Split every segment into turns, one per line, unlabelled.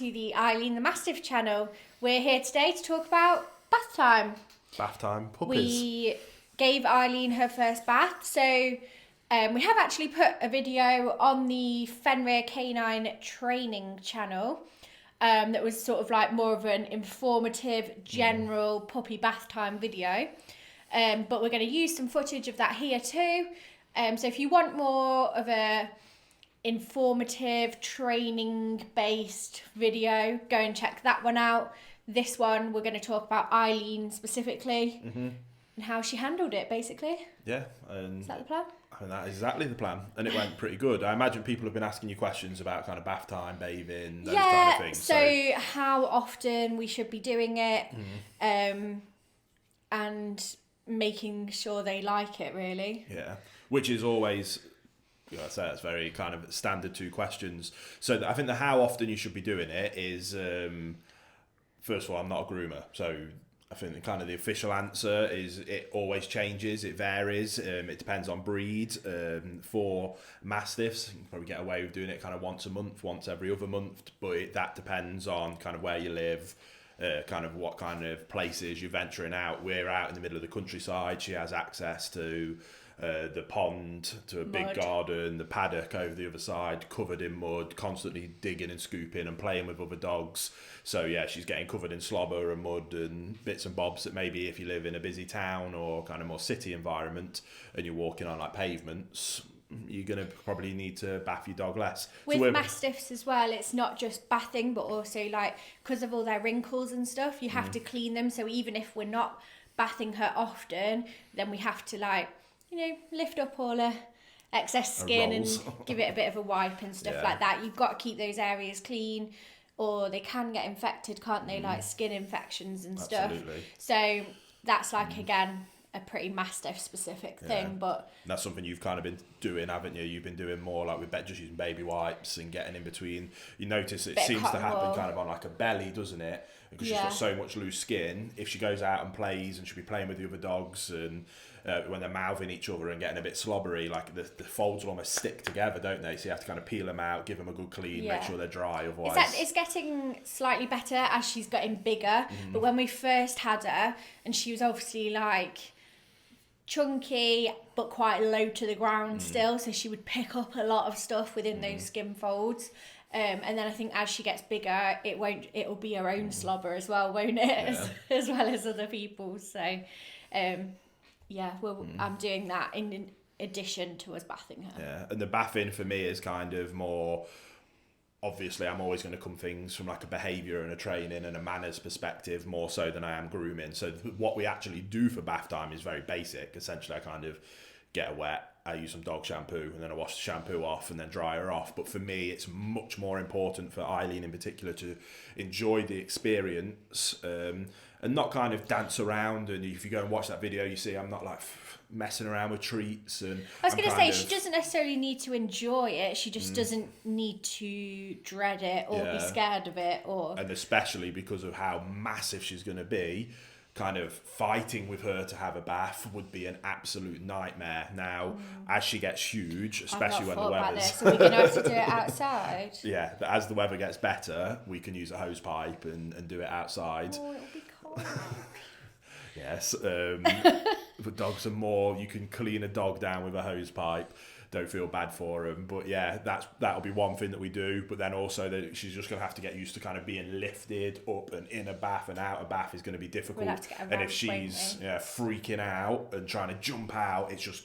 to the Eileen the Mastiff channel. We're here today to talk about bath time.
Bath time puppies.
We gave Eileen her first bath, so we have actually put a video on the Fenrir Canine Training channel that was sort of like more of an informative, general puppy bath time video. But we're going to use some footage of that here too. So if you want more of a informative, training-based video, go and check that one out. This one, we're going to talk about Eileen specifically and how she handled it, basically.
Yeah. And
is that the plan?
I mean, that is exactly the plan. And it went pretty good. I imagine people have been asking you questions about kind of bath time, bathing, those kind of things.
So how often we should be doing it and making sure they like it, really.
Yeah. Which is always... I say that's very kind of standard 2 questions. So I think the how often you should be doing it is, first of all, I'm not a groomer. So I think the kind of the official answer is it always changes, it varies, it depends on breed. For Mastiffs, you can probably get away with doing it kind of once a month, once every other month, but that depends on kind of where you live, kind of what kind of places you're venturing out. We're out in the middle of the countryside. She has access to the pond, to a big garden, the paddock over the other side, covered in mud, constantly digging and scooping and playing with other dogs. So yeah, she's getting covered in slobber and mud and bits and bobs that maybe if you live in a busy town or kind of more city environment and you're walking on like pavements, you're going to probably need to bath your dog less.
With Mastiffs as well, it's not just bathing, but also like because of all their wrinkles and stuff, you have to clean them. So even if we're not bathing her often, then we have to like, lift up all her excess skin and give it a bit of a wipe and stuff like that. You've got to keep those areas clean or they can get infected, can't they? Like skin infections and stuff. So that's like, again, a pretty Mastiff specific thing. But
that's something you've kind of been doing, haven't you? You've been doing more like with just using baby wipes and getting in between. You notice it seems to happen kind of on like a belly, doesn't it? Because she's got so much loose skin. If she goes out and plays and she'll be playing with the other dogs and when they're mouthing each other and getting a bit slobbery, like the folds will almost stick together, don't they? So you have to kind of peel them out, give them a good clean, make sure they're dry, otherwise...
It's getting slightly better as she's getting bigger, but when we first had her, and she was obviously like chunky, but quite low to the ground still, so she would pick up a lot of stuff within those skin folds. And then I think as she gets bigger, it'll be her own slobber as well, won't it? As well as other people's. So... I'm doing that in addition to us bathing her.
Yeah, and the bathing for me is kind of more, obviously I'm always going to come things from like a behaviour and a training and a manners perspective more so than I am grooming. So what we actually do for bath time is very basic. Essentially I kind of get her wet, I use some dog shampoo and then I wash the shampoo off and then dry her off. But for me, it's much more important for Eileen in particular to enjoy the experience and not kind of dance around. And if you go and watch that video, you see I'm not like messing around with treats. And
I was going to say, she doesn't necessarily need to enjoy it. She just doesn't need to dread it or be scared of it. And
especially because of how massive she's going to be, kind of fighting with her to have a bath would be an absolute nightmare. Now, as she gets huge, especially when the weather's...
So we're going to have to do it outside.
Yeah, but as the weather gets better, we can use a hose pipe and do it outside.
Oh, it'll be cold.
Yes, but dogs are more... You can clean a dog down with a hose pipe. Don't feel bad for them, but yeah, that'll be one thing that we do. But then also that she's just gonna have to get used to kind of being lifted up and in a bath and out of bath is going to be difficult.
We'll have to get around,
and if she's freaking out and trying to jump out, it's just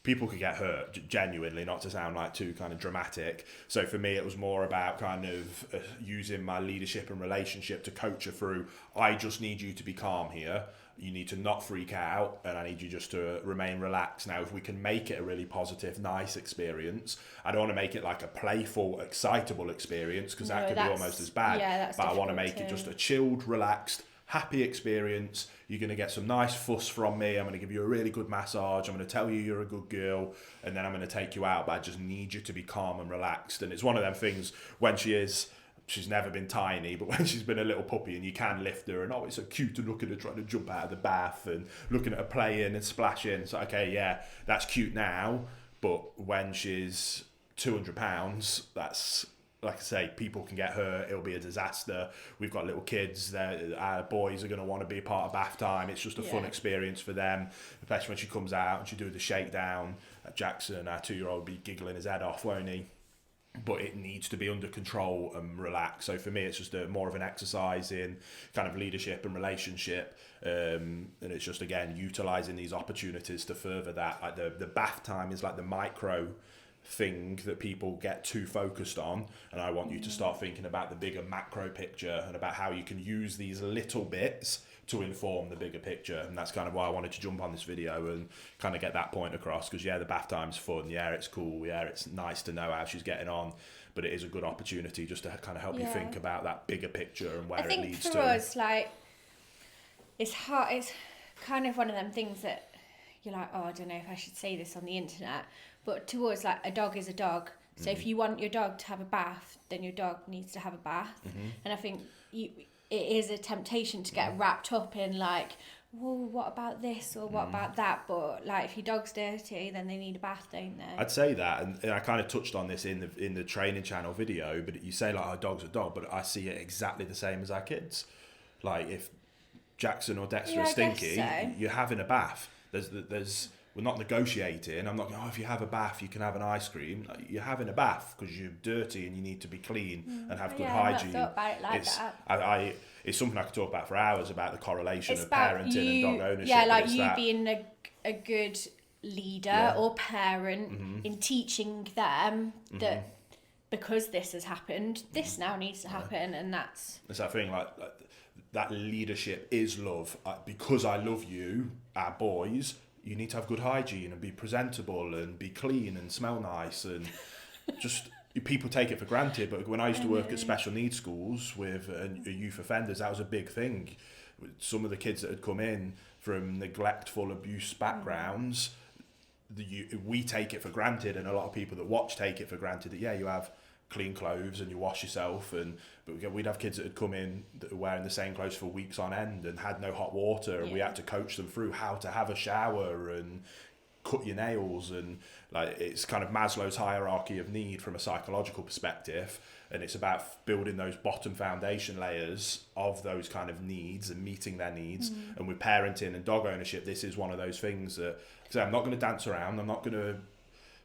people could get hurt, genuinely, not to sound like too kind of dramatic. So for me, it was more about kind of using my leadership and relationship to coach her through. I just need you to be calm here. You need to not freak out, and I need you just to remain relaxed. Now, if we can make it a really positive, nice experience, I don't want to make it like a playful, excitable experience, because that could be almost as bad.
Yeah,
but I want to make it just a chilled, relaxed, happy experience. You're going to get some nice fuss from me. I'm going to give you a really good massage. I'm going to tell you you're a good girl, and then I'm going to take you out. But I just need you to be calm and relaxed. And it's one of them things when she's never been tiny, but when she's been a little puppy and you can lift her and it's so cute to look at her trying to jump out of the bath and looking at her playing and splashing. So, okay, yeah, that's cute now, but when she's 200 pounds, that's like I say, people can get hurt. It'll be a disaster. We've got little kids. Our boys are going to want to be part of bath time. It's just a fun experience for them, especially when she comes out and she do the shakedown. Jackson, our 2-year-old, will be giggling his head off, won't he? But it needs to be under control and relaxed. So for me, it's just more of an exercise in kind of leadership and relationship. And it's just, again, utilising these opportunities to further that. Like the bath time is like the micro thing that people get too focused on, and I want you to start thinking about the bigger macro picture and about how you can use these little bits to inform the bigger picture. And that's kind of why I wanted to jump on this video and kind of get that point across, because the bath time's fun, it's cool, it's nice to know how she's getting on, but it is a good opportunity just to kind of help you think about that bigger picture and where it leads to.
For us, like, it's hard, it's kind of one of them things that you're like, oh, I don't know if I should say this on the internet, but to us, like, a dog is a dog. So if you want your dog to have a bath, then your dog needs to have a bath. And I think it is a temptation to get wrapped up in, like, well, what about this or what about that? But, like, if your dog's dirty, then they need a bath, don't they?
I'd say that, and I kind of touched on this in the training channel video, but you say, like, our dog's a dog, but I see it exactly the same as our kids. Like, if Jackson or Dexter are stinky, you're having a bath. We're not negotiating. I'm not going, if you have a bath, you can have an ice cream. You're having a bath because you're dirty and you need to be clean and have good hygiene.
I've not thought about it like that.
It's something I could talk about for hours, about the correlation of parenting and dog ownership.
Yeah, like you being a good leader or parent in teaching them that because this has happened, this now needs to happen, and that's...
It's that thing, like that leadership is love. Because I love you, our boys... You need to have good hygiene and be presentable and be clean and smell nice, and just people take it for granted. But when I used to work at special needs schools with youth offenders, that was a big thing. Some of the kids that had come in from neglectful abuse backgrounds, we take it for granted, and a lot of people that watch take it for granted that you have clean clothes and you wash yourself, but we'd have kids that had come in that were wearing the same clothes for weeks on end and had no hot water, and we had to coach them through how to have a shower and cut your nails, and like it's kind of Maslow's hierarchy of need from a psychological perspective, and it's about building those bottom foundation layers of those kind of needs and meeting their needs. And with parenting and dog ownership, this is one of those things that, because I'm not going to dance around, I'm not going to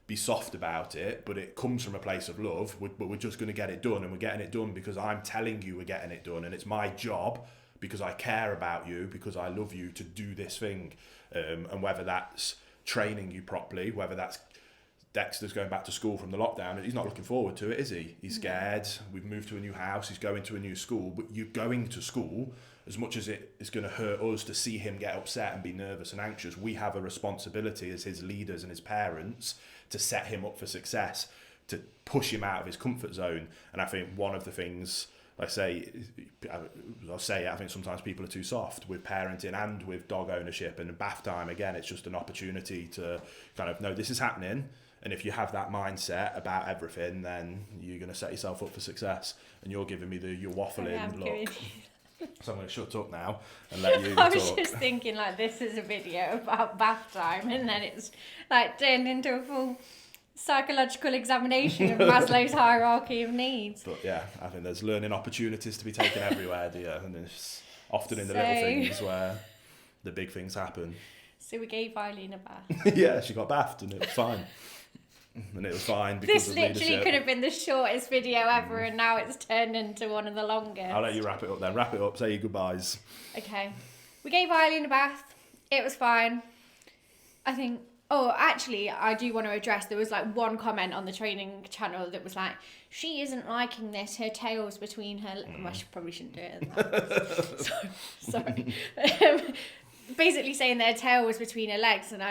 be soft about it, but it comes from a place of love. But we're just going to get it done, and we're getting it done because I'm telling you we're getting it done, and it's my job because I care about you, because I love you, to do this thing. And whether that's training you properly, whether that's Dexter's going back to school from the lockdown, he's not looking forward to it, is he? He's scared. We've moved to a new house, he's going to a new school, but you're going to school. As much as it is going to hurt us to see him get upset and be nervous and anxious, we have a responsibility as his leaders and his parents to set him up for success, to push him out of his comfort zone. And I think one of the things, I think sometimes people are too soft with parenting and with dog ownership and bath time. Again, it's just an opportunity to kind of know this is happening. And if you have that mindset about everything, then you're going to set yourself up for success. And you're giving me your waffling look. So I'm going to shut up now and let you talk.
I was just thinking, like, this is a video about bath time, and then it's like turned into a full psychological examination of Maslow's hierarchy of needs.
But yeah, I think there's learning opportunities to be taken everywhere, dear, and it's often in the little things where the big things happen.
So we gave Eileen a bath.
Yeah, she got bathed and it was fine. And it was fine because
this literally could have been the shortest video ever, and now it's turned into one of the longest.
I'll let you wrap it up then. Wrap it up, say your goodbyes.
Okay. We gave Eileen a bath. It was fine. I think... Oh, actually, I do want to address, there was like one comment on the training channel that was like, she isn't liking this, her tail's between her... I probably shouldn't do it. Sorry. Basically saying their tail was between her legs, and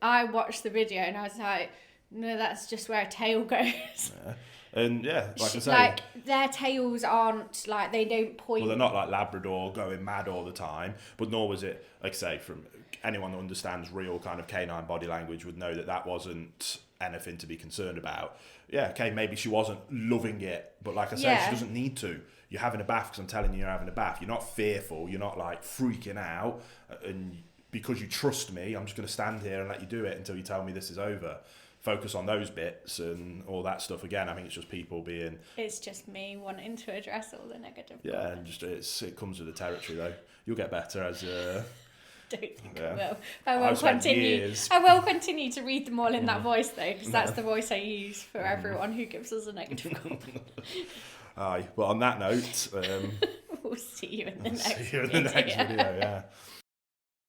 I watched the video and I was like... No, that's just where a tail goes.
Yeah. And yeah, like I say...
Like, their tails aren't, like, they don't point...
Well, they're not like Labrador going mad all the time, but nor was it, like I say, from anyone that understands real kind of canine body language would know that that wasn't anything to be concerned about. Yeah, okay, maybe she wasn't loving it, but like I say, she doesn't need to. You're having a bath because I'm telling you you're having a bath. You're not fearful, you're not, like, freaking out, and because you trust me, I'm just going to stand here and let you do it until you tell me this is over. focus on those bits and all that stuff. Again, I think it's just people being...
It's just me wanting to address all the negative
Yeah,
comments.
and it comes with the territory, though. You'll get better as...
Don't think
Yeah.
I will. I will
spent
continue.
years.
I will continue to read them all in that voice though, because that's the voice I use for everyone who gives us a negative comment.
Aye. Well, on that note,
We'll see you in the next
see you in the next
video.
video. Yeah.